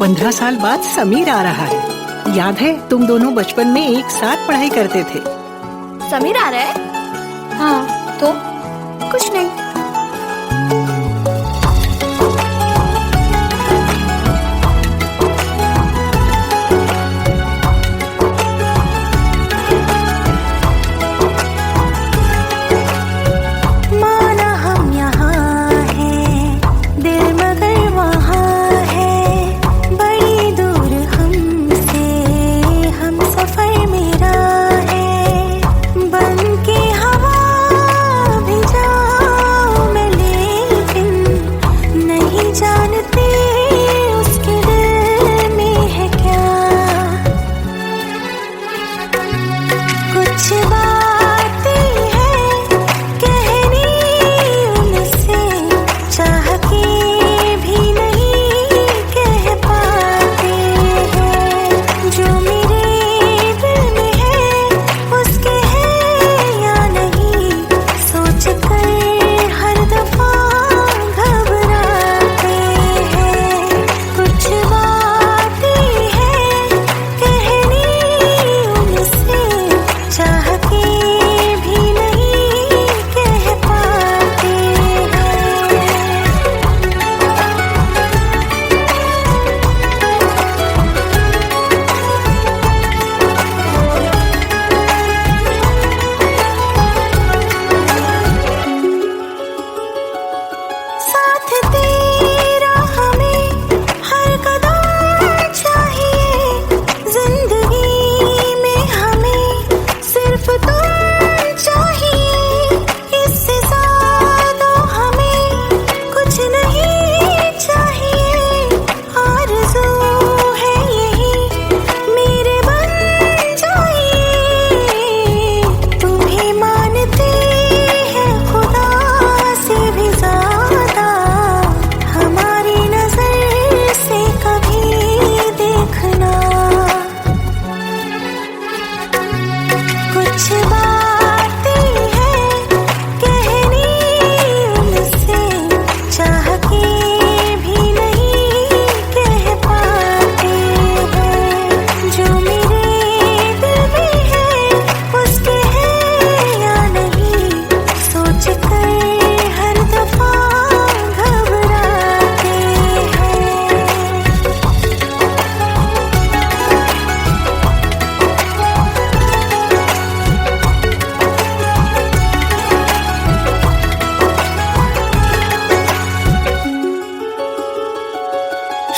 15 साल बाद समीर आ रहा है। याद है तुम दोनों बचपन में एक साथ पढ़ाई करते थे। समीर आ रहा है? हाँ तो कुछ नहीं।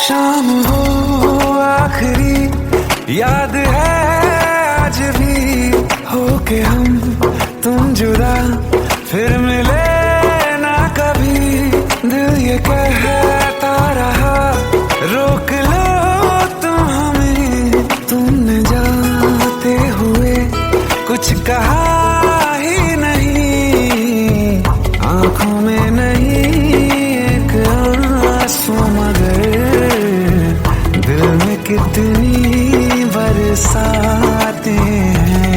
शाम हो आखिरी याद है आज भी होके हम तुम जुदा फिर मिले ना कभी। दिल ये कहता रहा रोक लो तुम हमें, तुमने जाते हुए कुछ कहा ही नहीं। आंखों में नहीं एक आंसू मगर दिल में कितनी बरसाते हैं।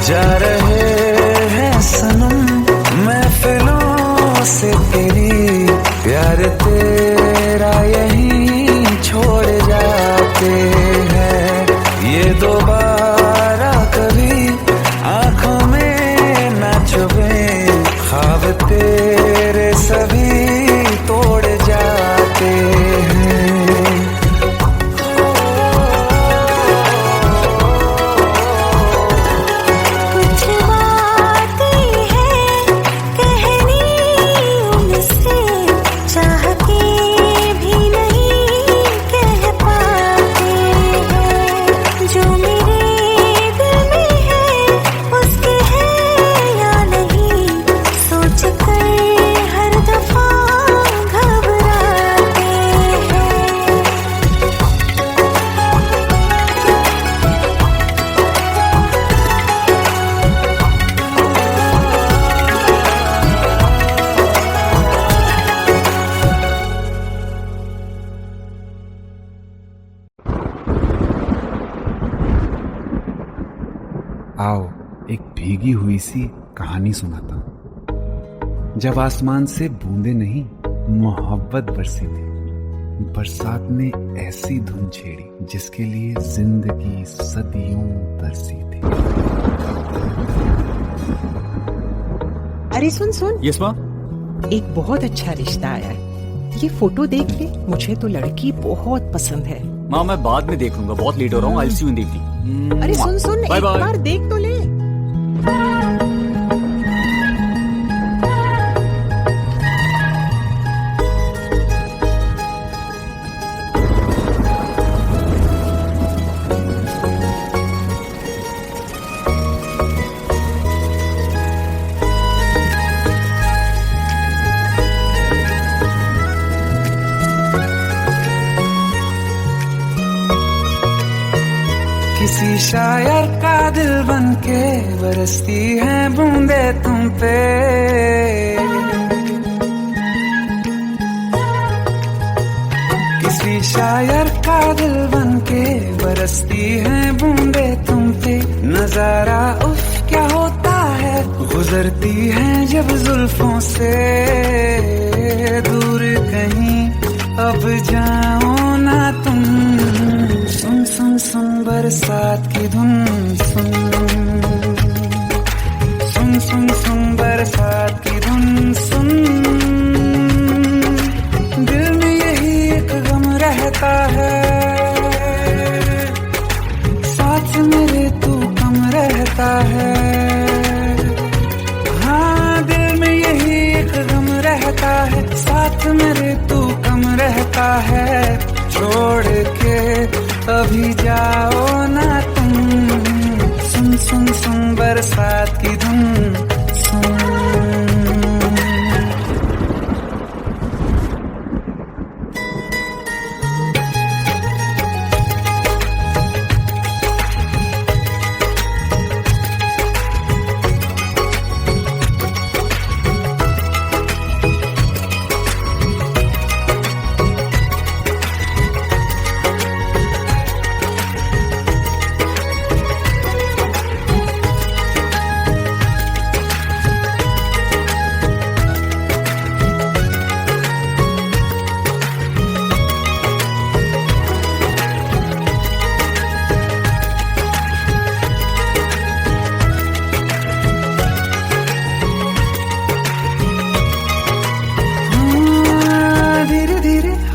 जा रहे हैं सनम महफिलों से तेरी, प्यार तेरा यहीं छोड़ जाते हैं। ये दोबारा कभी आंखों में न चुभे, ख्वाब तेरे सभी तोड़ जाते हैं। आओ एक भीगी हुई सी कहानी सुनाता हूं। जब आसमान से बूंदे नहीं मोहब्बत बरसी थी, बरसात ने ऐसी धुन छेड़ी जिसके लिए जिंदगी सदियों तरसी थी। अरे सुन सुन, यस माँ। एक बहुत अच्छा रिश्ता आया है, ये फोटो देख ले। मुझे तो लड़की बहुत पसंद है। माँ मैं बाद में देख लूंगा, बहुत लेट हो रहा हूँ। आई सी यू इन द इवनिंग। अरे सुन सुन, बाय एक बाय। बार देख तो ले। किसी शायर का दिल बनके बरसती है बूंदे तुम पे। किसी शायर का दिल बनके बरसती है बूंदे तुम पे। नजारा उफ क्या होता है, गुजरती है जब जुल्फों से। दूर कहीं अब जाओ ना तुम, सुन सुन सुन बरसात की धुन। सुन सुन सुन सुन बरसात की धुन। सुन दिल में यही एक गम रहता है, साथ मेरे तू कम रहता है। हाँ दिल में यही एक गम रहता है, साथ मेरे तू कम रहता है। छोड़ के अभी जाओ ना तुम, सुन सुन सुन बरसात की धुन। सुन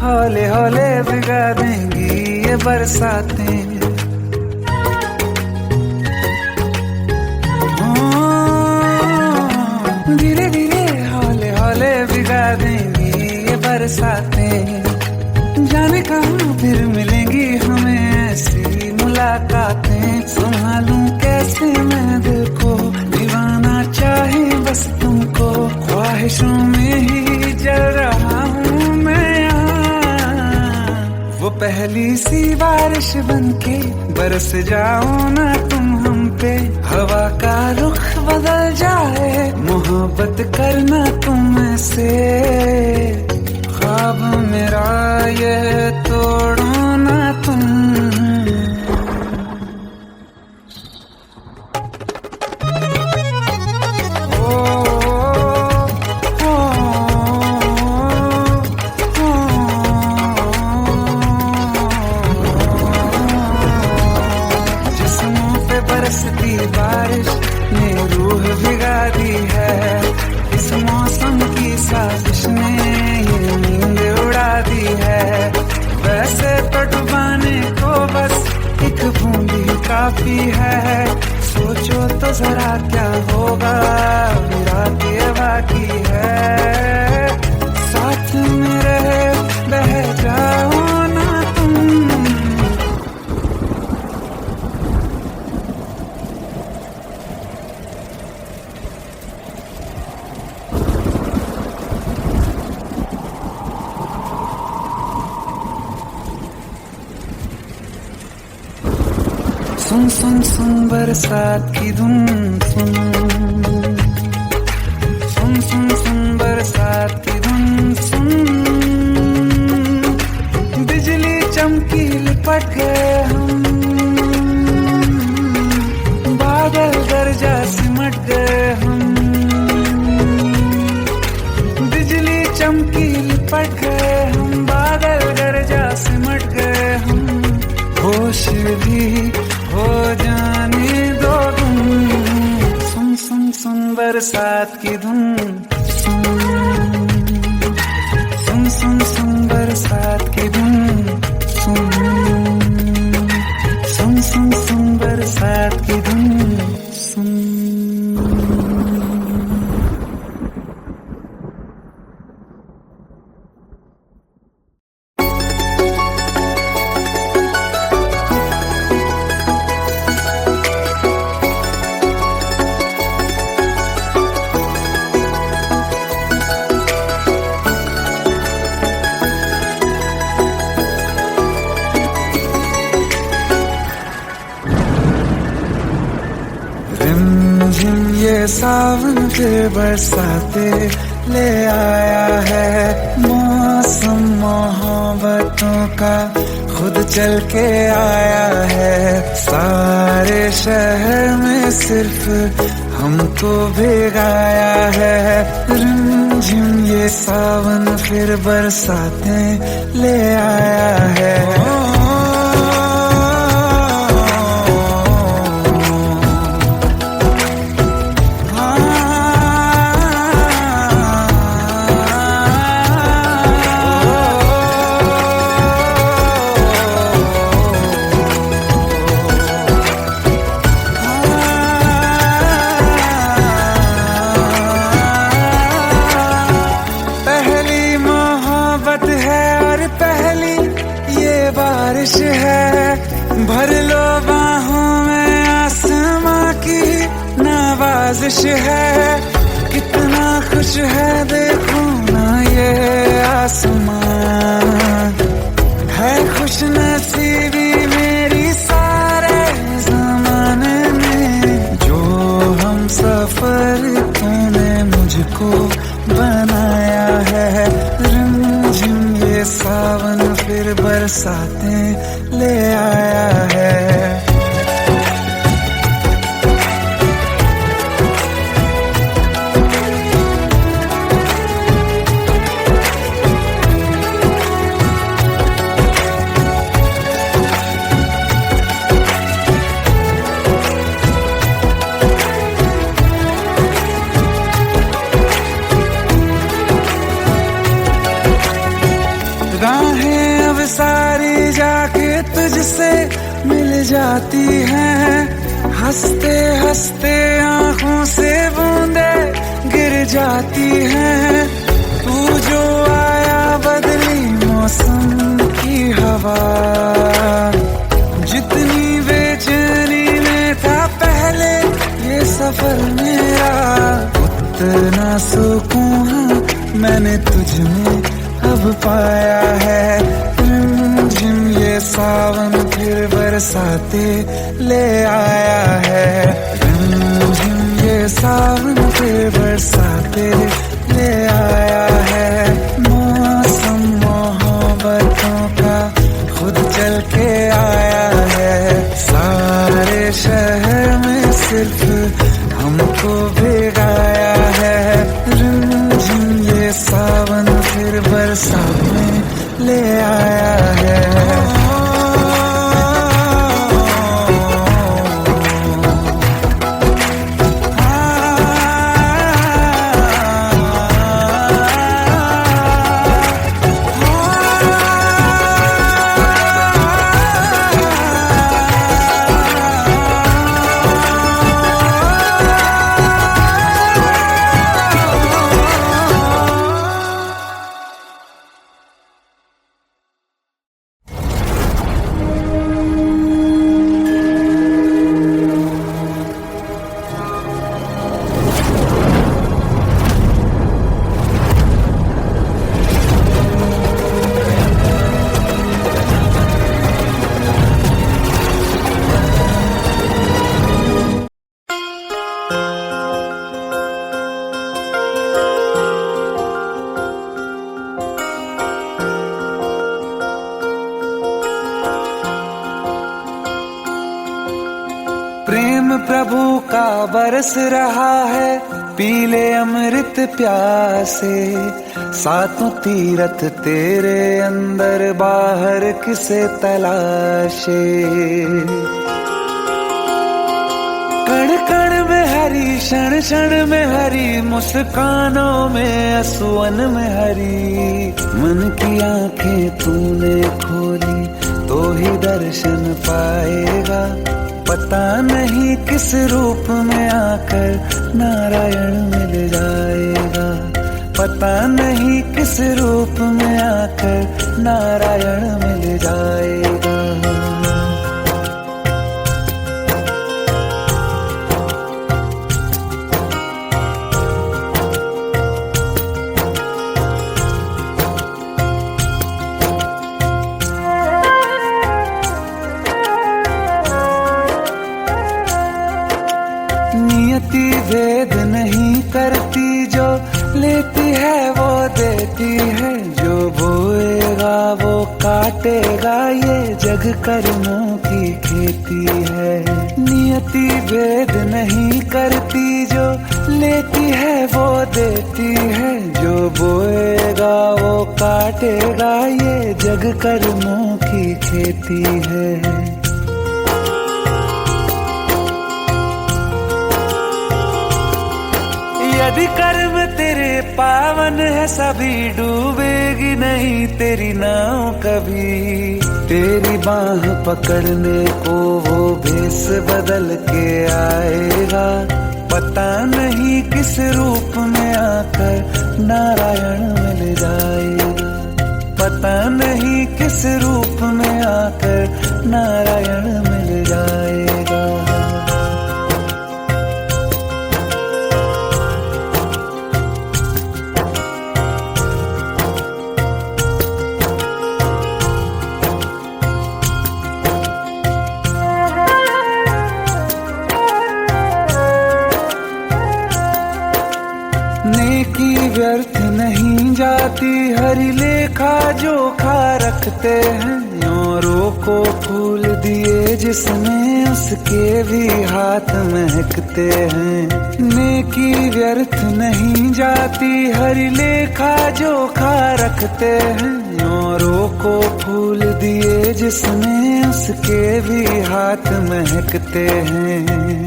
हौले हौले भिगा देंगी ये बरसातें। धीरे धीरे हौले हौले भिगा देंगी ये बरसातें। जाने कहाँ फिर मिलेंगी हमें ऐसी मुलाकातें। संभालूं कैसे मैं दिल को, दीवाना चाहे बस तुमको। ख्वाहिशों में ही जल रहा हूँ मैं यहाँ। वो पहली सी बारिश बनके बरस जाओ ना तुम हम पे। हवा का रुख बदल जाए, मोहब्बत करना तुम से। ख्वाब मेरा ये तोड़ो ना तुम। बरसती बारिश ने रूह भिगा दी है। इस मौसम की साजिश ने ये नींद उड़ा दी है। वैसे तो डुबाने को बस एक बूंद ही काफी है। सोचो तो जरा क्या होगा, रात ये बाकी है। साथ में रहे बह जाओ ना तुम। सुन सुन सुन बरसात की धुन। सुन सुन सुन सुन बरसात की धुन। सुन बिजली चमकी लिपट गए हम, बादल गरजा हो जाने दो तुम। सुन सुन सुन बरसात की धुन, सुन सुन सुन सुन बरसात की धुन, सुन सुन सुन सुन बरसात की धुन, सुन। रिमझिम ये सावन फिर बरसाते ले आया है। मौसम मोहब्बतों का खुद चल के आया है। सारे शहर में सिर्फ हमको भिगाया है। रिमझिम ये सावन फिर बरसाते ले आया है। बारिश है भर लो बाहों में, आसमां की नवाजिश है। कितना खुश है देखो ना ये आसमां, है खुश नसीबी मेरी सारे जमाने में। जो हम सफर तूने मुझको बनाया है। रिमझिम ये सावन फिर बरसाते ले आया है। राहें अब सारी जाके तुझसे मिल जाती हैं। हंसते हंसते आंखों से बूंदे गिर जाती हैं। तू जो आया बदली मौसम की हवा, जितनी बेचैनी में था पहले ये सफर मेरा, उतना सुकून मैंने तुझ में अब पाया है। रिमझिम ये सावन फिर बरसाते ले आया है। रिमझिम ये सावन फिर बरसाते ले आया है। मौसम मोहब्बतों का खुद चल के आया है। सारे शहर में सिर्फ हमको भिगाया है। रिमझिम ये सावन फिर बरसात में ले आया है। प्रेम प्रभु का बरस रहा है, पीले अमृत प्यासे। सातों तीरथ तेरे अंदर, बाहर किसे तलाशे। कण कण में हरी, क्षण क्षण में हरी, मुस्कानों में असुवन में हरी। मन की आंखें तूने खोली तो ही दर्शन पाएगा। पता नहीं किस रूप में आकर नारायण मिल जाएगा। पता नहीं किस रूप में आकर नारायण मिल जाएगा। नियति भेद नहीं करती, जो लेती है वो देती है। जो बोएगा वो काटेगा, ये जग कर्मों की खेती है। नियति भेद नहीं करती, जो लेती है वो देती है। जो बोएगा वो काटेगा, ये जग कर्मों की खेती है। यदि कर्म तेरे पावन है, सभी डूबेगी नहीं तेरी नाव कभी। तेरी बाह पकड़ने को वो भेष बदल के आएगा। पता नहीं किस रूप में आकर नारायण मिल जाएगा। पता नहीं किस रूप में आकर नारायण मिल जाएगा। नेकी व्यर्थ नहीं जाती, हरि लेखा जोखा रखते हैं। औरों को फूल दिए जिसने, उसके भी हाथ महकते हैं। नेकी व्यर्थ नहीं जाती, हरि लेखा जोखा रखते हैं। औरों को फूल दिए जिसने, उसके भी हाथ महकते हैं।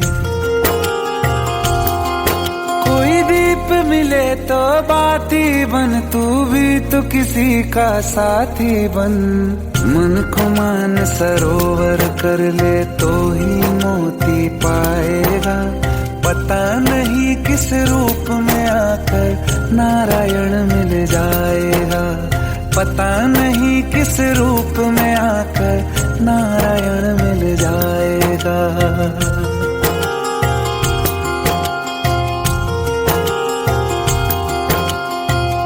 कोई दीप मिले तो बाती बन, तू भी तो किसी का साथी बन। मन को मान सरोवर कर ले तो ही मोती पाएगा। पता नहीं किस रूप में आकर नारायण मिल जाएगा। पता नहीं किस रूप में आकर नारायण मिल जाएगा।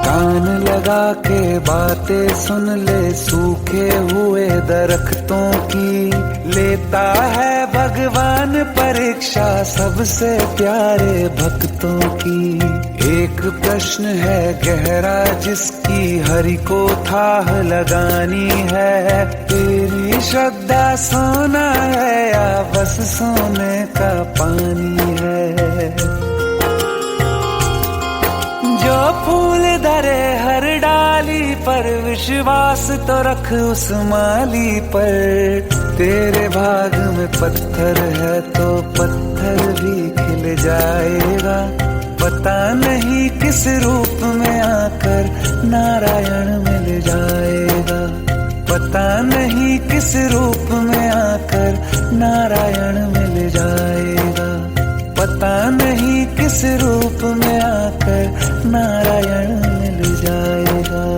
कान लगा के बातें सुन ले, सूखे हुए दरख्तों की। लेता है भगवान परीक्षा सबसे प्यारे भक्तों की। एक प्रश्न है गहरा जिसकी हरि को थाह लगानी है। तेरी श्रद्धा सोना है या बस सोने का पानी है। जो फूल धरे हर डाली पर, विश्वास तो रख उस माली पर। तेरे भाग में पत्थर है तो पत्थर भी खिल जाएगा। पता नहीं किस रूप में आकर नारायण मिल जाएगा। पता नहीं किस रूप में आकर नारायण मिल जाएगा। पता नहीं किस रूप में आकर नारायण मिल जाएगा।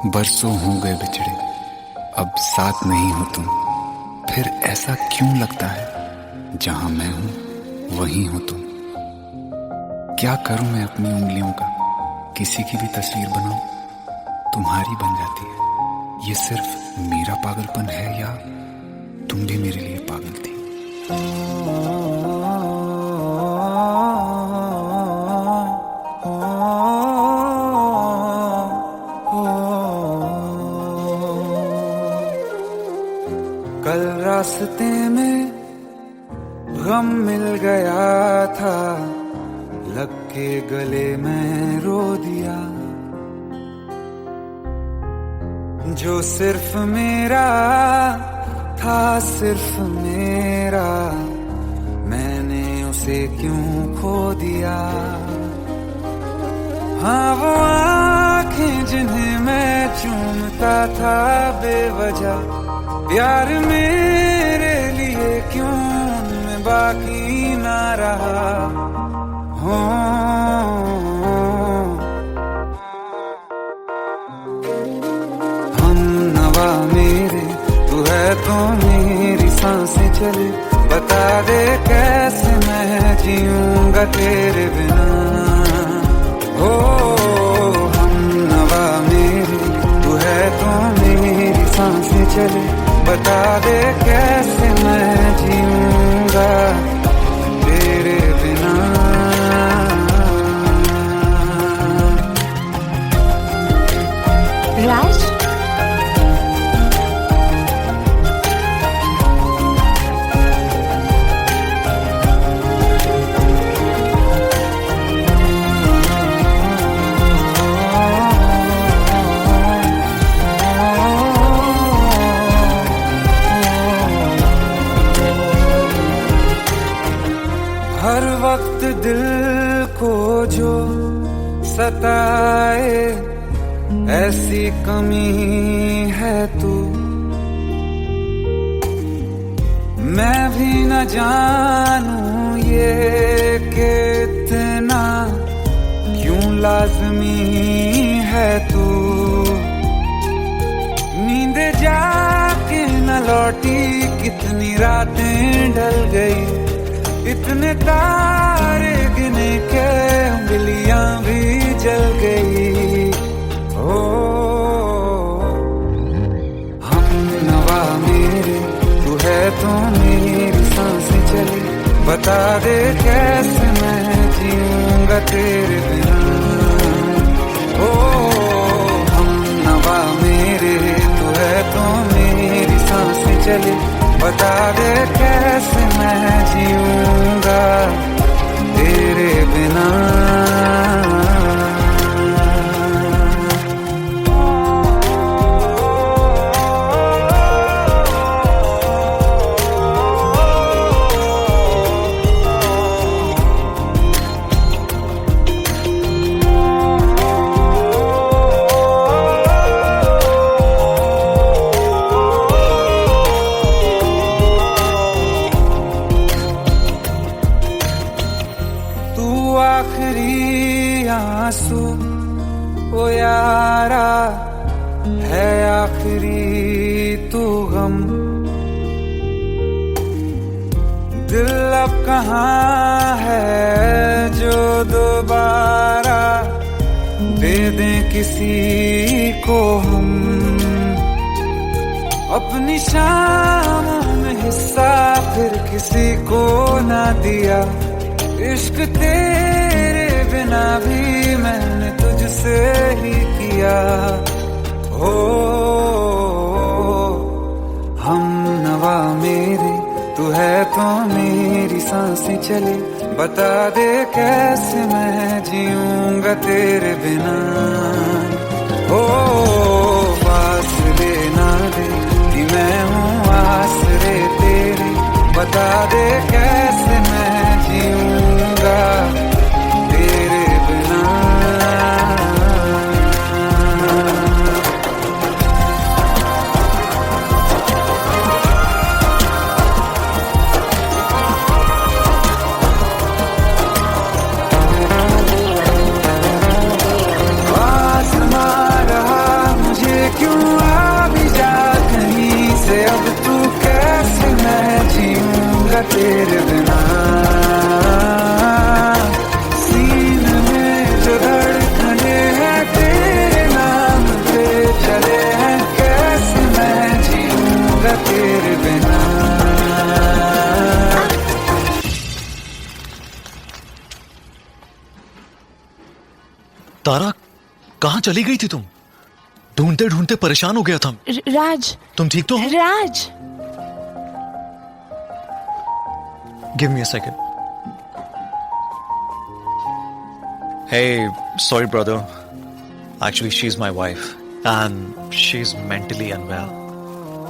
बरसों हो गए बिछड़े, अब साथ नहीं हो तुम। फिर ऐसा क्यों लगता है, जहां मैं हूं वहीं हो तुम। क्या करूं मैं अपनी उंगलियों का, किसी की भी तस्वीर बनाऊं तुम्हारी बन जाती है। ये सिर्फ मेरा पागलपन है या तुम भी मेरे लिए पागल थी? कल रास्ते में गम मिल गया था, लग के गले में रो दिया। जो सिर्फ मेरा था, सिर्फ मेरा, मैंने उसे क्यों खो दिया। हाँ वो आँखें जिन्हें मैं चूमता था बेवजह, प्यार मेरे लिए क्यों उनमें बाकी ना रहा। हो हम नवा मेरे, तू है तो मेरी सांसें चले, बता दे कैसे मैं जीऊंगा तेरे बिना। हो हम नवा मेरे, तू है तो मेरी सांसें चले, बता दे कैसे मैं जीऊंगा तेरे बिना। राज, हर वक्त दिल को जो सताए, ऐसी कमी है तू। मैं भी न जानूं ये कि इतना क्यों लाज़मी है तू। नींद जाके न लौटी, कितनी रातें ढल गई, इतने तारे गिने के उंगलियां भी जल गई। ओ हम नवा मेरे, तू है तो मेरी सांसें चली, बता दे कैसे मैं जीऊंगा तेरे बिना। ओ हम नवा मेरे, तू है तो मेरी सांसें चली, बता दे कैसे मैं जीऊंगा तेरे बिना। आखिरी आंसू ओ यारा है, आखिरी तू गम। दिल अब कहाँ है जो दोबारा दे दें किसी को हम। अपनी शामों में हिस्सा फिर किसी को ना दिया, इश्क तेरे बिना भी मैंने तुझसे ही किया। हो हम नवा मेरे, तू है तो मेरी सांसें चले, बता दे कैसे मैं जीऊंगा तेरे बिना। हो फासले ना दे कि मैं हूँ आसरे तेरे, बता दे कैसे मैं जीऊंगा तेरे बिना। आसमां रहा मुझे क्यों, आ भी जा कहीं से, अब तू कैसे मैं जीऊंगा तेरे बिना। तारा, कहाँ चली गई थी तुम? ढूंढते ढूंढते परेशान हो गया था। राज, तुम ठीक तो हो? Raj. Give me a second. Hey, sorry brother. Actually, she's my wife and she's mentally unwell.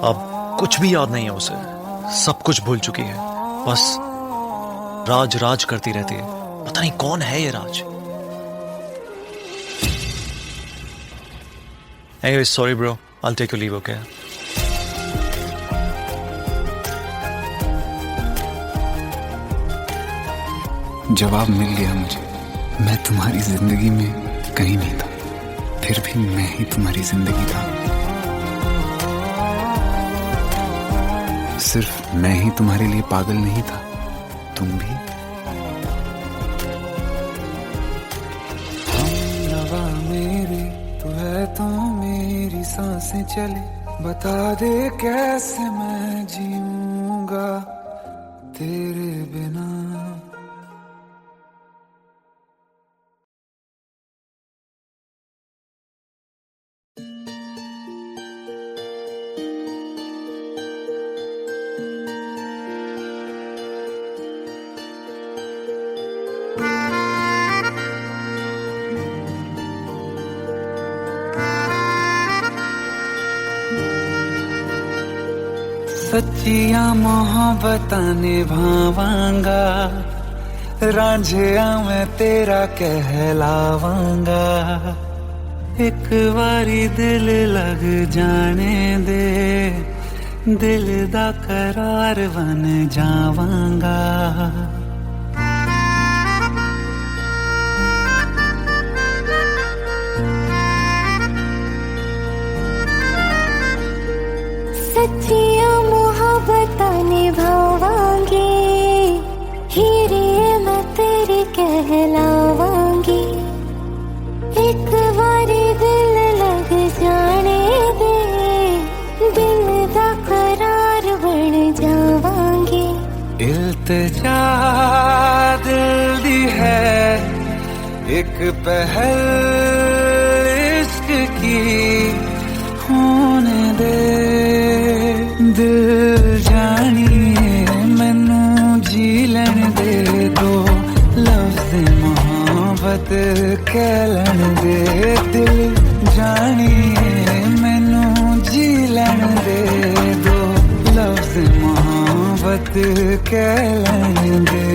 अब कुछ भी याद नहीं है उसे, सब कुछ भूल चुकी है। बस राज राज करती रहती है। पता नहीं कौन है ये राज। Anyway, sorry bro. I'll take your leave, okay? जवाब मिल गया मुझे। मैं तुम्हारी जिंदगी में कहीं नहीं था, फिर भी मैं ही तुम्हारी जिंदगी था। सिर्फ मैं ही तुम्हारे लिए पागल नहीं था, तुम भी। हमनवा मेरी तू है तो मेरी सांसें चले, बता दे कैसे मैं जीऊंगा तेरे बिना। सच्चियां मोहब्बतां निभावांगा, रांझिया मैं तेरा कहलावांगा। एक बारी दिल लग जाने दे, दिल दा करार बन जावांगा। सच्चियां मोहब्बतां निभावांगी, हीरे मैं तेरी कहलावांगी। एक बारी दिल लग जाने दे, दिल दा करार बन जावांगी। इल्तिजा दिल दी है एक पहल इश्क की होने दे। दिल जानिए मैनू जी लैन दे दो, लफ्ज़ मोहब्बत कह लैन दे। दिल जानिए मैनू जी लैन दे दो, लफ्ज़ मोहब्बत कह लैन दे।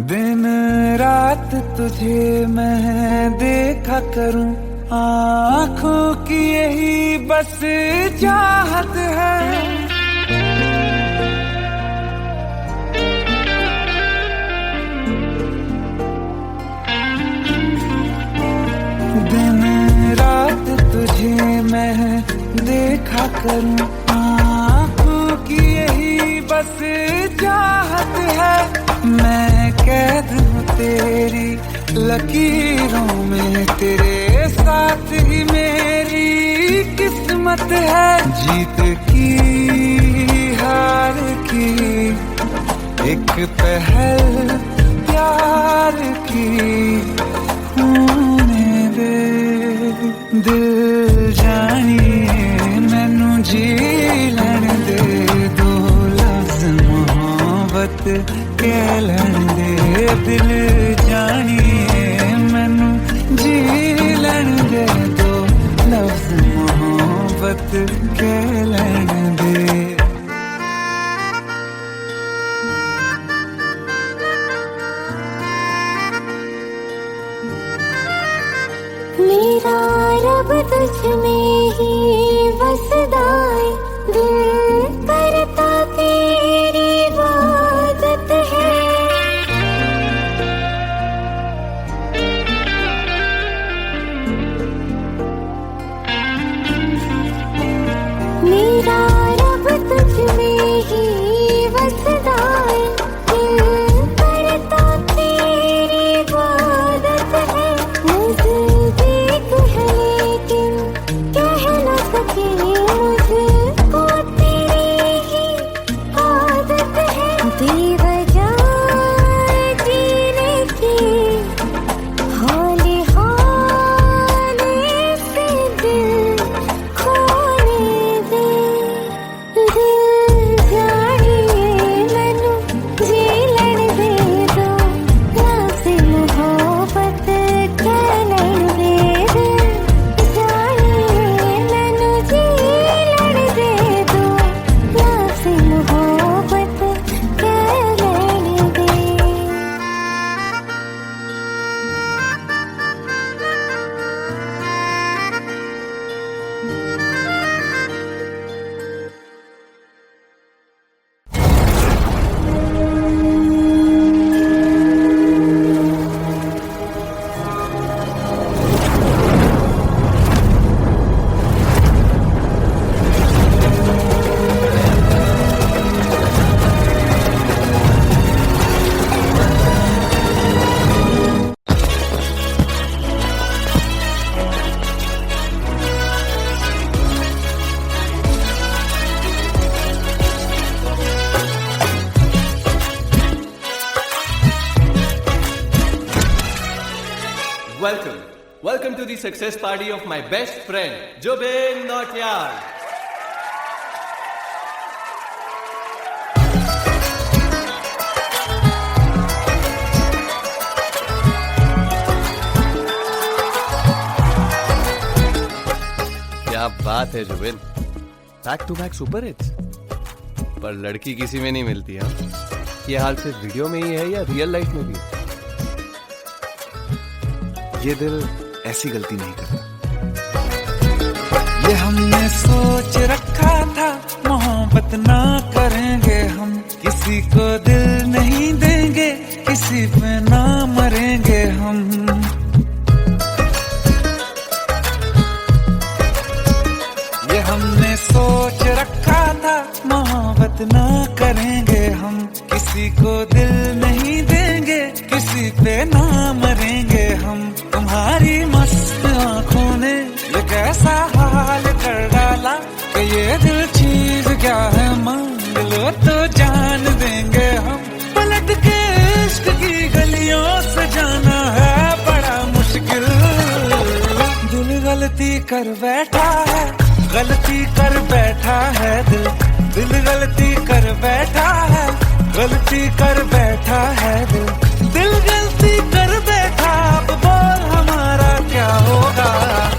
दिन रात तुझे मैं देखा करूं, आँखों की यही बस चाहत है। दिन रात तुझे मैं देखा करूं, आँखों की यही बस चाहत है। मैं कैद हूँ तेरी लकीरों में, तेरे साथ ही मेरी किस्मत है। जीत की हार की एक पहल प्यार की होने दे। दिल जानिए मैनू जी लैन दे दो, लफ्ज़ मोहब्बत कह लैन दे। दिल जानिए मैनू जी लैन दे दो, लफ्ज़ मोहब्बत कह लैन दे। मेरा रब तुझ में ही बसदा है, दिल करता तेरी इबादत है। मेरा रब तुझ में ही बसदा है, Welcome to the success party of my best friend, Jobin Nautiyal. क्या बात है Zubin, back to back super hits. पर लड़की किसी में नहीं मिलती है। ये हाल सिर्फ वीडियो में ही है या रियल लाइफ में भी? ये दिल ऐसी गलती नहीं करता। ये हमने सोच रखा था मोहब्बत ना करेंगे हम, किसी को दिल नहीं देंगे, किसी पे ना मरेंगे हम। ये हमने सोच रखा था मोहब्बत ना करेंगे हम, किसी को दिल नहीं देंगे, किसी पे ना मरेंगे हम। तुम्हारी मस्त आंखों ने ये कैसा हाल कर डाला कि ये दिल चीज क्या है, मांग लो तो जान देंगे हम। पलट के इश्क की गलियों से जाना है बड़ा मुश्किल। दिल गलती कर बैठा है, गलती कर बैठा है दिल, दिल गलती कर बैठा है, गलती कर बैठा है दिल, दिल गलती कर बैठा। अब बोल हमारा क्या होगा,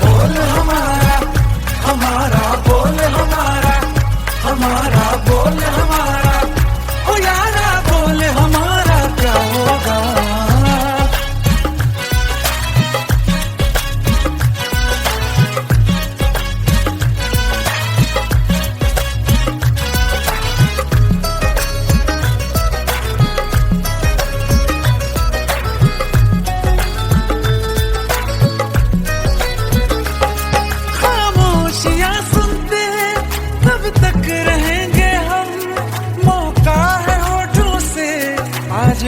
बोल हमारा, हमारा बोल हमारा, हमारा बोल हमारा, ओ यारा बोल हमारा क्या होगा।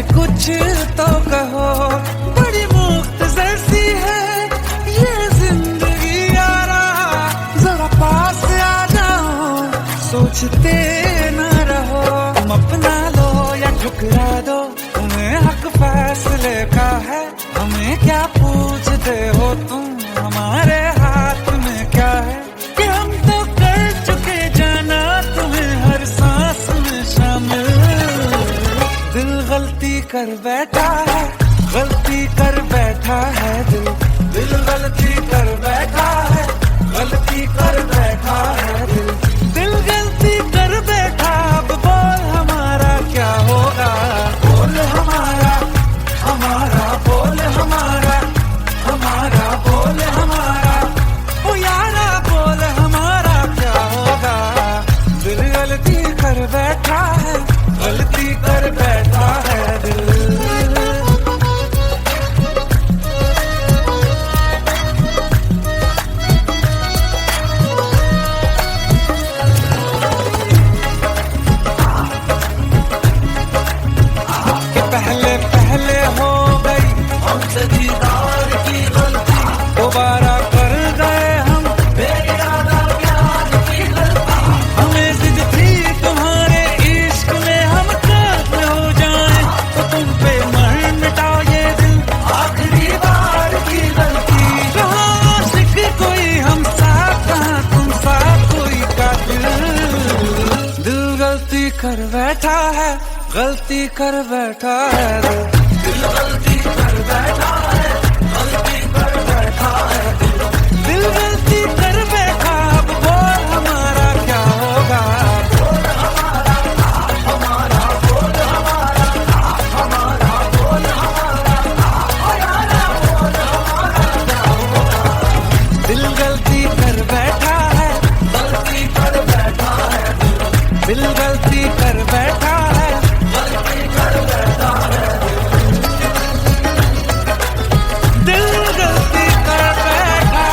कुछ तो कहो, बड़ी मुफ्त जैसी है ये जिंदगी यारा, जरा पास आ जाओ, सोचते न रहो। तुम अपना लो या ठुकरा दो, तुम्हें हक फैसले का है, हमें क्या पूछते हो तुम, हमारे हाथ में क्या है कि हम तो कर चुके जाना तुम्हें हर सांस में शामिल। दिल गलती कर बैठा है, गलती कर बैठा है दिल, दिल गलती कर बैठा है, गलती कर बैठा है दिल, दिल गलती कर बैठा। अब बोल हमारा क्या होगा, बोल हमारा, हमारा बोल हमारा, हमारा बोल हमारा, ओ यारा बोल हमारा क्या होगा। दिल गलती कर बैठा है, गलती कर बैठा है दिल। कि पहले पहले हो गई हमसे दीदार की गलती, दोबारा कर गए हम बेइरादा प्यार की गलती। हमें जिद थी तुम्हारे इश्क में हम काफिर हो जाएं, तो तुम पे मर मिटाओ ये दिल, आखिरी बार की गलती। कहाँ आशिक कोई हम साथ, कहाँ तुम साथ कोई कातिल। दिल गलती कर बैठा है, गलती कर बैठा है दिल, दिल गलती कर बैठा है, गलती कर बैठा है दिल, दिल गलती कर बैठा। अब बोल हमारा क्या होगा, बोल हमारा, हमारा बोल हमारा, हमारा बोल हमारा, ओ यारा बोल हमारा क्या होगा। दिल गलती कर बैठा है, गलती कर बैठा है दिल, दिल गलती कर बैठा है, गलती कर बैठा है दिल, गलती कर बैठा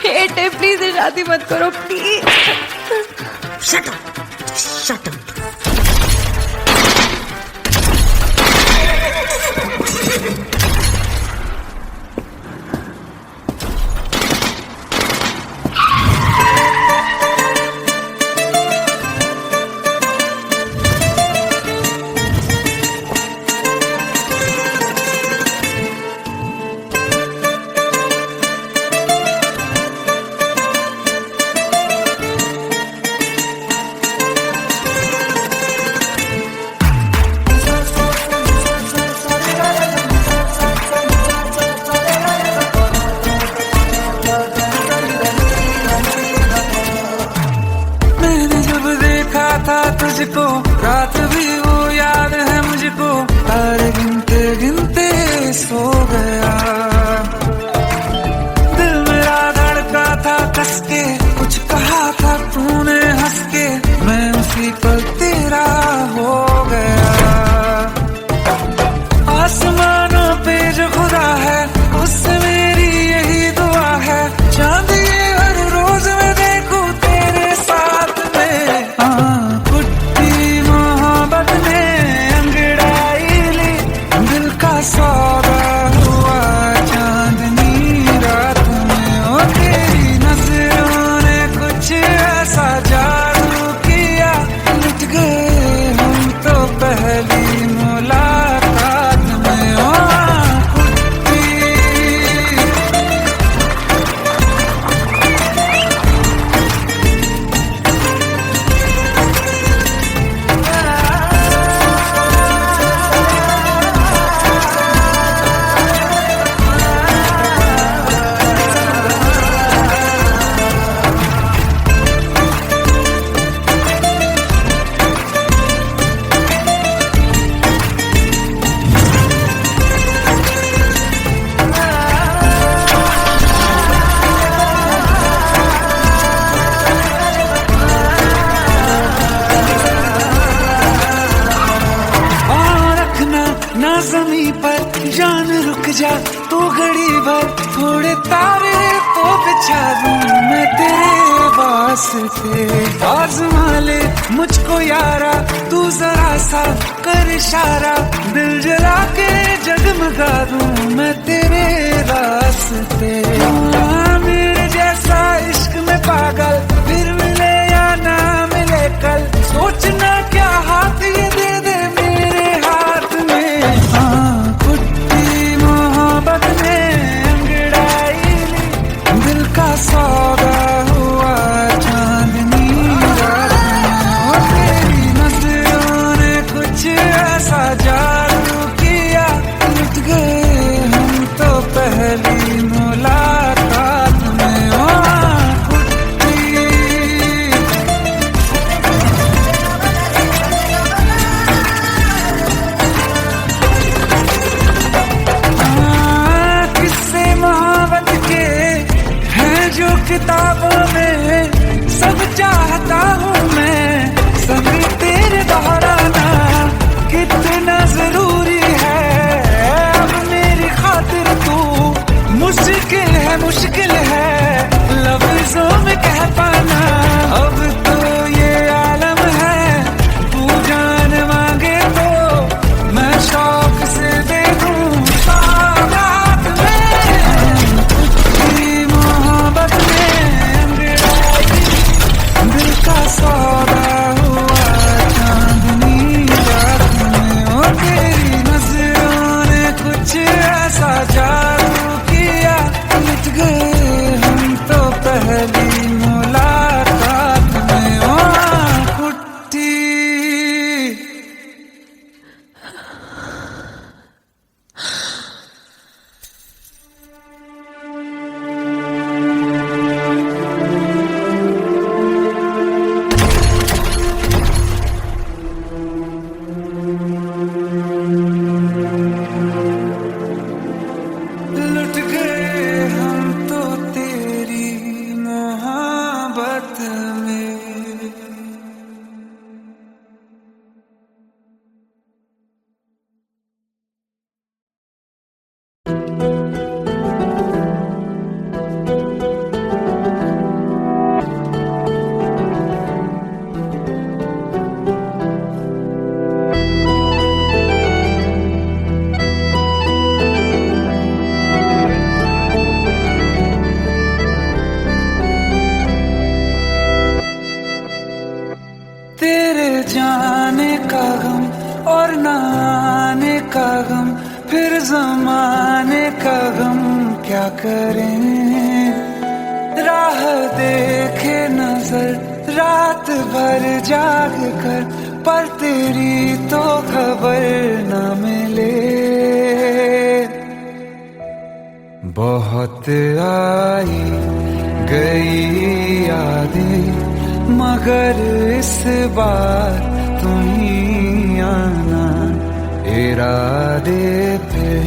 हेट है, प्लीज शादी मत करो please. Shut up, shut up. गिनते सो गया। दिल मेरा धड़का था कस के, कुछ कहा था तूने हंस के, मैं उसी पल तेरा हो गया। आसमानों पे जो खुदा है उससे मेरी यही दुआ है, चांद ये हर रोज मैं देखूं तेरे साथ में। कुट्टी मोहब्बत ने अंगड़ाई ली, दिल का सौदा हुआ चांदनी रात में। ओ तेरी नजरों ने कुछ ऐसा जादू किया, लुट गए हम तो पहली मुलाकात में। ओ ना ज़मीं पर जान रुक जा तू घड़ी भर, थोड़े तारे तो बिछा दूं मैं तेरे वास्ते। आज़मा ले मुझको यारा तू जरा सा कर इशारा, दिल जला के जगमगा दूं मैं तेरे रास्ते। मेरे जैसा इश्क में पागल फिर मिले या ना मिले कल, सोचना क्या हाथ ये दे दे मेरे हाथ में। कुट्टी मोहब्बत ने अंगड़ाई ली, दिल का सौदा हुआ चांदनी रात में। और तेरी नजरों ने कुछ ऐसा जादू किया, लुट गए हम तो पहली मुलाकात में। ओ किताबों में सब चाहता हूँ मैं, संग तेरे दोहराना कितना जरूरी है। अब मेरी खातिर तू मुश्किल है लफ्जों में कह पाना। अब तो ये आलम है तू जान मांगे तो मैं शौक से दे दूँ सौगात में। तेरी मोहब्बत दिल का सौदा हुआ चांदनी रात में। ओ तेरी नजरों ने कुछ ऐसा जादू किया, लुट गए हम तो पहली मुलाकात में। ओ कुट्टी लुट गए हम तो तेरी मोहब्बत में। तेरे जाने का गम और न आने का गम, फिर जमाने का गम क्या करें। राह देखे नजर रात भर जाग कर, पर तेरी तो खबर न मिले। बहुत आई गई यादें मगर इस बार तुम ही आना, इरादे फिर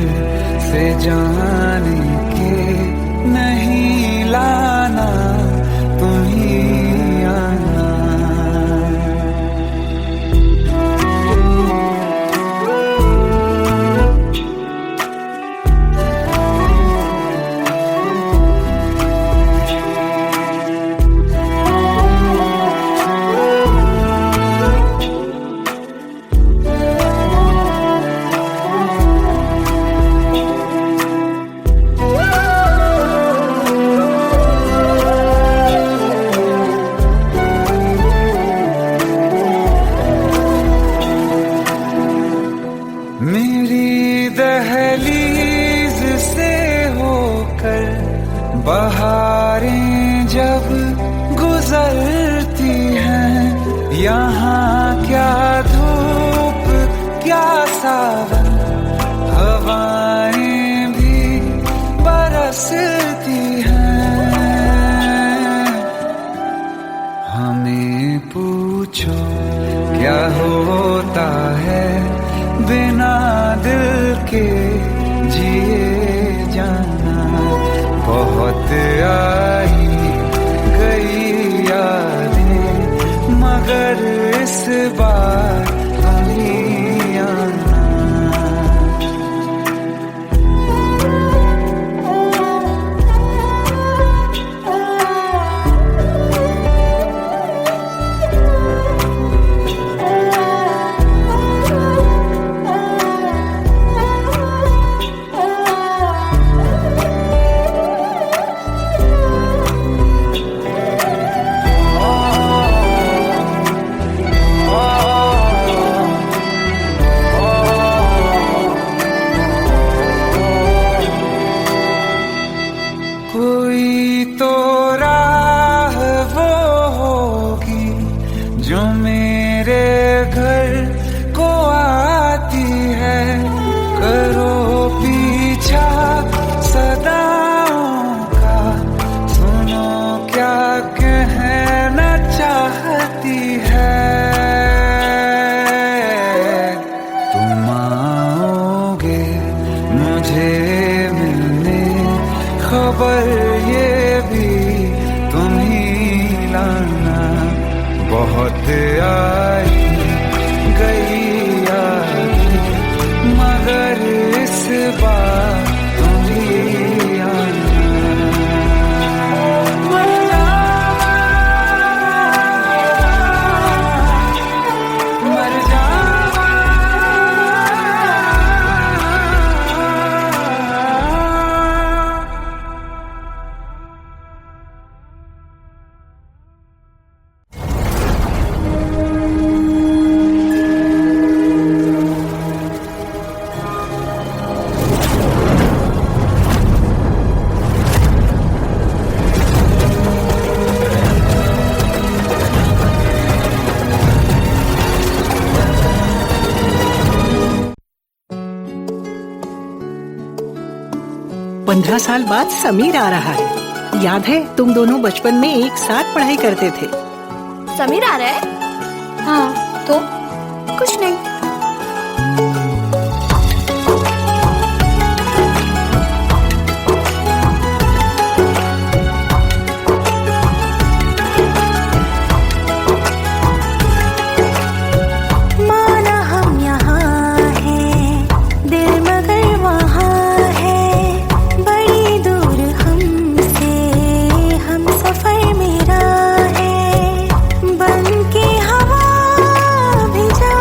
से जाने के नहीं लाना तुम ही आना। मेरी दहलीज से होकर बहारें जब गुजरती हैं, यहाँ क्या धूप क्या सावन, हवाएं भी बरसती हैं। हमें पूछो क्या होता है बिना दिल के जिए जाना। बहुत आई गई यादें मगर इस बार तुम ही आना। कोई तो राह वो होगी जो मेरे घर को आती है। करो पीछा सदाओं का, सुनो क्या कहना चाहती है। तुम आओगे मुझे मिलने, खबर ये भी तुम ही लाना। बहुत आई गई यादें मगर इस बार तुम ही आना। मर जावा, मर जावा। पंद्रह साल बाद समीर आ रहा है। याद है तुम दोनों बचपन में एक साथ पढ़ाई करते थे। समीर आ रहा है? हाँ, तो कुछ नहीं। बन के हवा भी जा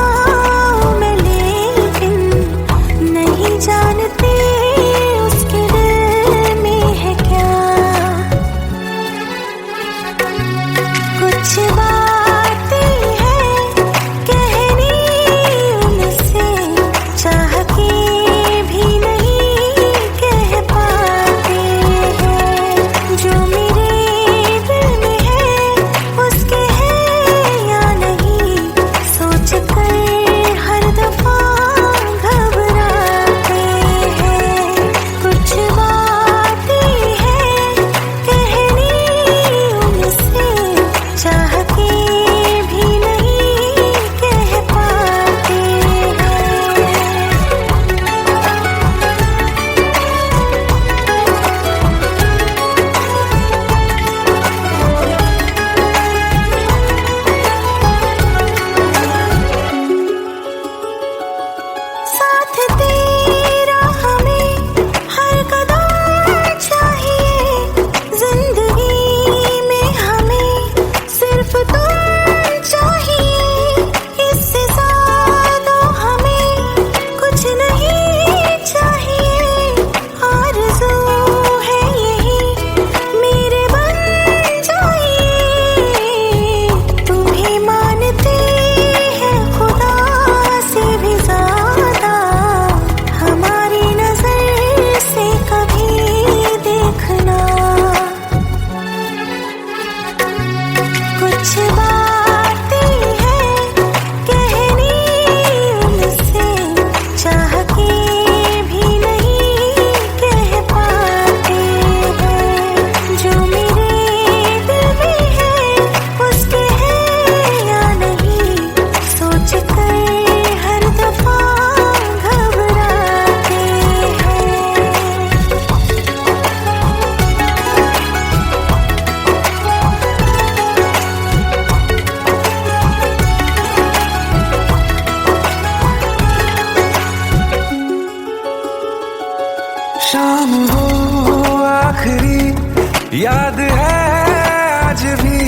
साथ तेरा हमें हर कदम चाहिए, जिंदगी में हमें सिर्फ तुम चाहिए, इससे ज्यादा हमें कुछ नहीं चाहिए। आरज़ू है यही मेरे बन जाइए, तुम्हें मानते हैं खुदा से भी ज्यादा, हमारी नजर से कभी देखना। कुछ बातें हैं कहनी उनसे, चाह के भी नहीं कह पाते हैं, जो मेरे दिल में है उसके है या नहीं, सोच कर हर दफा घबराते हैं। शाम हो आखिरी याद है आज भी,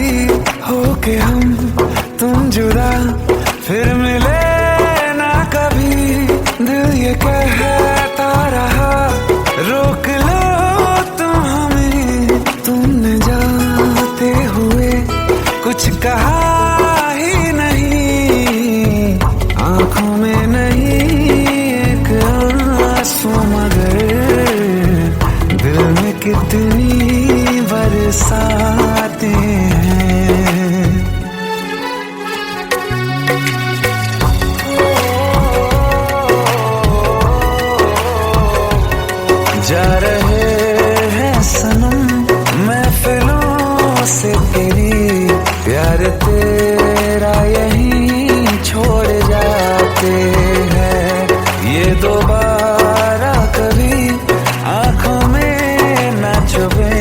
होके हम तुम जुदा फिर मिले ना कभी। दिल ये कहता रहा रोक लो तुम हमें, तुमने जाते हुए कुछ कहा ही नहीं, आंखों में नहीं एक आंसू मगर दिल में कितनी बरसाते हैं। जा रहे हैं सनम महफिलों से तेरी, प्यार तेरा यहीं छोड़ जाते हैं, ये दोबारा कभी आंखों में न चुभे,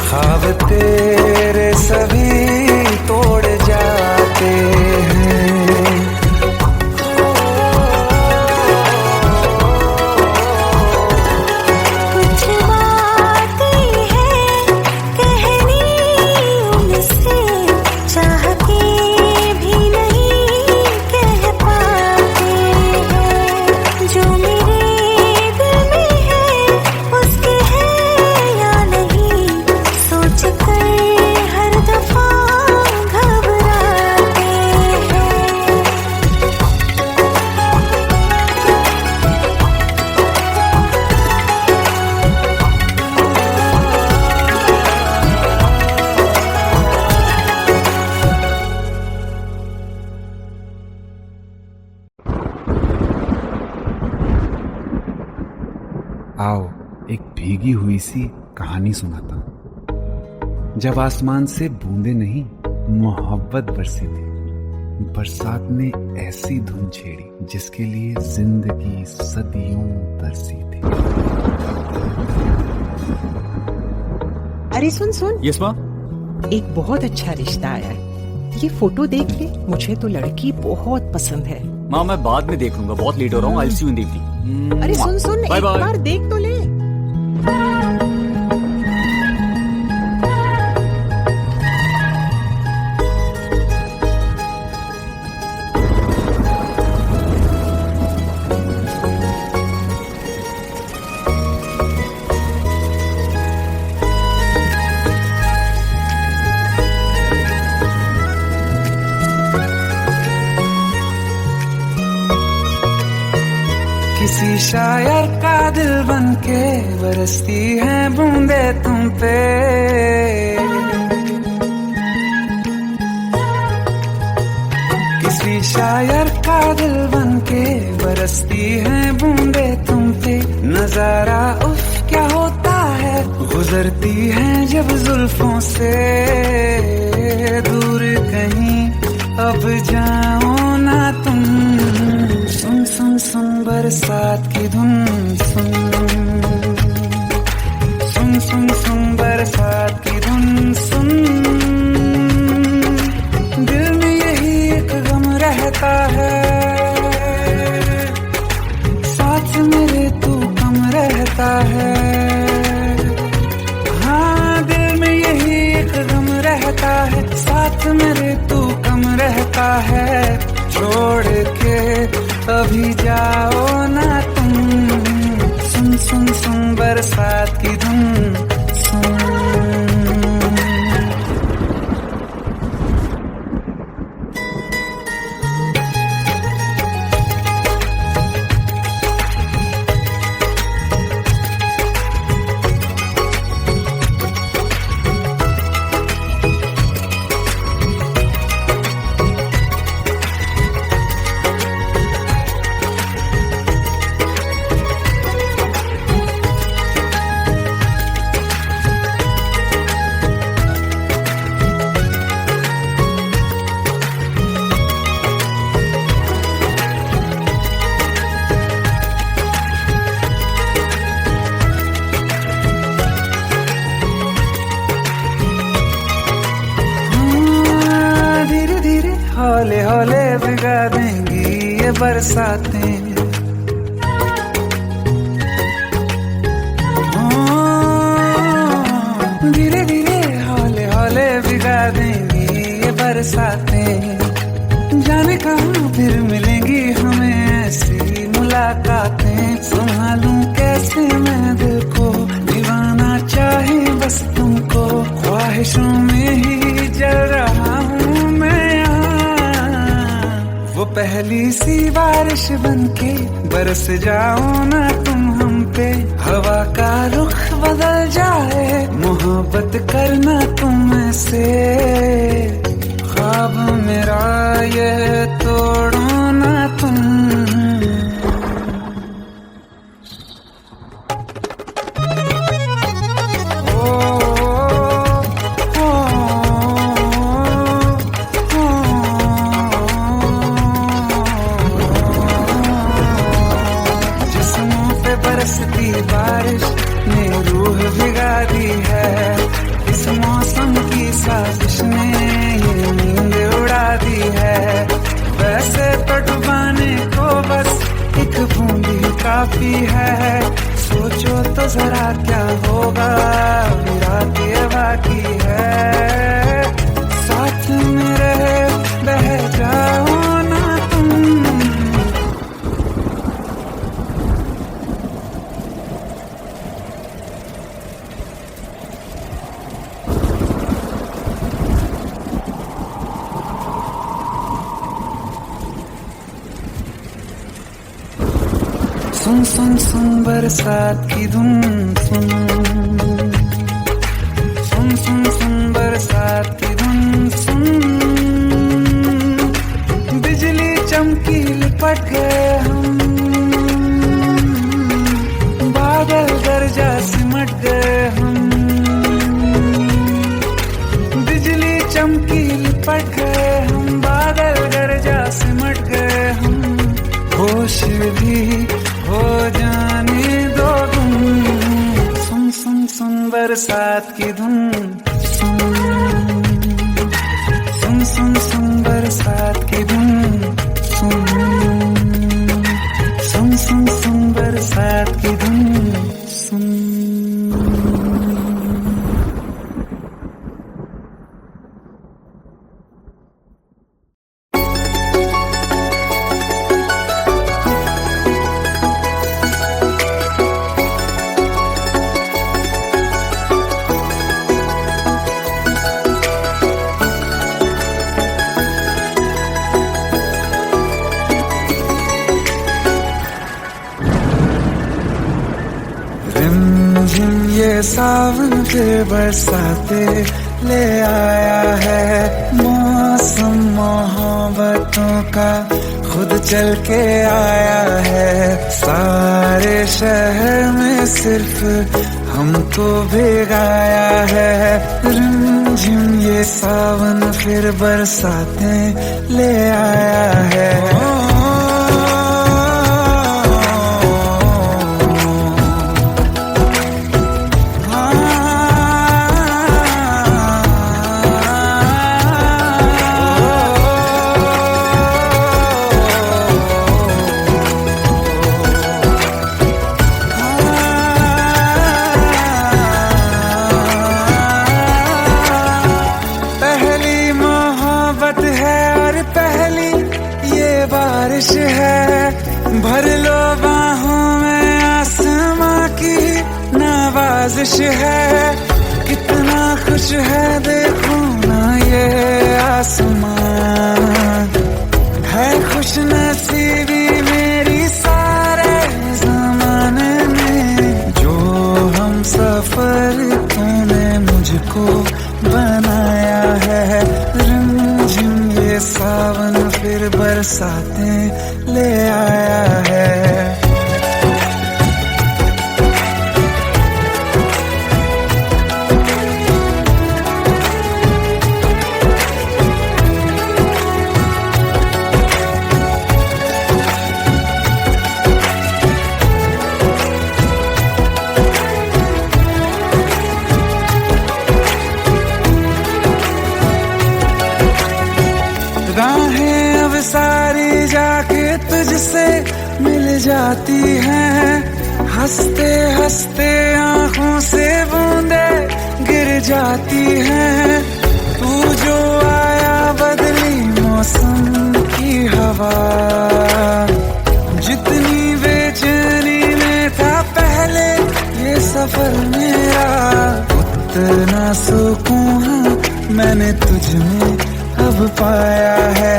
ख्वाब तेरे सभी तोड़ जाते हैं। कुछ बातें हैं कहनी उनसे, चाह के भी नहीं कह पाते हैं, जो मेरे दिल में है उसके है या नहीं, सोच कर हर दफा घबराते हैं। आओ एक भीगी हुई सी कहानी सुनाता हूं। जब आसमान से बूंदे नहीं मोहब्बत बरसी थी, बरसात ने ऐसी धुन छेड़ी जिसके लिए जिंदगी सदियों तरसी थी। अरे सुन सुन, यस माँ। एक बहुत अच्छा रिश्ता आया है, ये फोटो देख ले, मुझे तो लड़की बहुत पसंद है। माँ मैं बाद में देख लूंगा, बहुत लेट हो रहा हूँ। आई सी यू इन द इवनिंग। अरे सुन सुन, बाय एक बाय। बार देख तो ले। किसी शायर का दिल बनके बरसती है बूंदे तुम पे, किसी शायर का दिल बनके बरसती है बूंदे तुम पे। नजारा उफ क्या होता है, गुजरती है जब जुल्फों से दूर कहीं, अब जाओ ना तुम। सुन सुन सुन बरसात की धुन, सुन सुन सुन सुन बरसात की धुन सुन। दिल में यही एक गम रहता है, साथ भिगा देंगी ये बरसातें। धीरे धीरे हौले हौले भिगा देंगी ये बरसातें। जाने कहाँ फिर मिलेंगी हमें ऐसी मुलाकातें। संभालूं कैसे मैं दिल को, दीवाना चाहे बस तुमको। ख्वाहिशों में ही जल रहा हूँ मैं यहाँ। वो पहली सी बारिश बनके बरस जाओ ना तुम हम पे। हवा का रुख बदल जाए, मोहब्बत करना तुम से। ख्वाब मेरा ये तोड़ो ना तुम। जिस्मों पे बरसती बारिश ने रूह भिगा दी है। इस मौसम की साजिश ने ये नींद उड़ा दी है। वैसे तो डुबाने को बस एक बूंद ही काफी है। सोचो तो जरा क्या होगा, अभी रात ये बाकी है। साथ मेरे बह जाओ ना तुम। सुन सुन सुन बरसात की धुन सुन। सुन सुन सुन बरसात की धुन सुन। बिजली चमकी लिपट गए हम, बादल गरजा सिमट गए हम। बिजली चमकी लिपट गए हम, बादल गरजा सिमट गए हम। होश भी हो जाने दो तुम। सुन सुन सुन बरसात की धुन सुन। सुन सुन सुन बरसात की धुन सुन। सुन सुन सुन बरसात की धुन सुन। ये सावन फिर बरसाते ले आया है। मौसम मोहब्बतों का खुद चल के आया है। सारे शहर में सिर्फ हमको भिगाया है। रिमझिम ये सावन फिर बरसाते ले आया है। बारिश है भर लो बाहों में, आसमां की नवाजिश है। कितना खुश है देखो ना ये आसमां। है खुश नसीबी मेरी सारे जमाने में। जो हम सफर तूने मुझको बनाया है। रिमझिम ये सावन फिर बरसाते ले आया है। जाती हैं, हंसते हंसते आंखों से बूंदे गिर जाती हैं। तू जो आया बदली मौसम की हवा, जितनी बेचैनी में था पहले ये सफर मेरा, उतना सुकून मैंने तुझ में अब पाया है।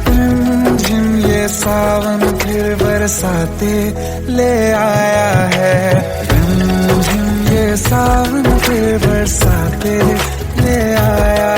रिमझिम ये सावन फिर बरसाते ले आया है, रिमझिम ये सावन फिर बरसाते ले आया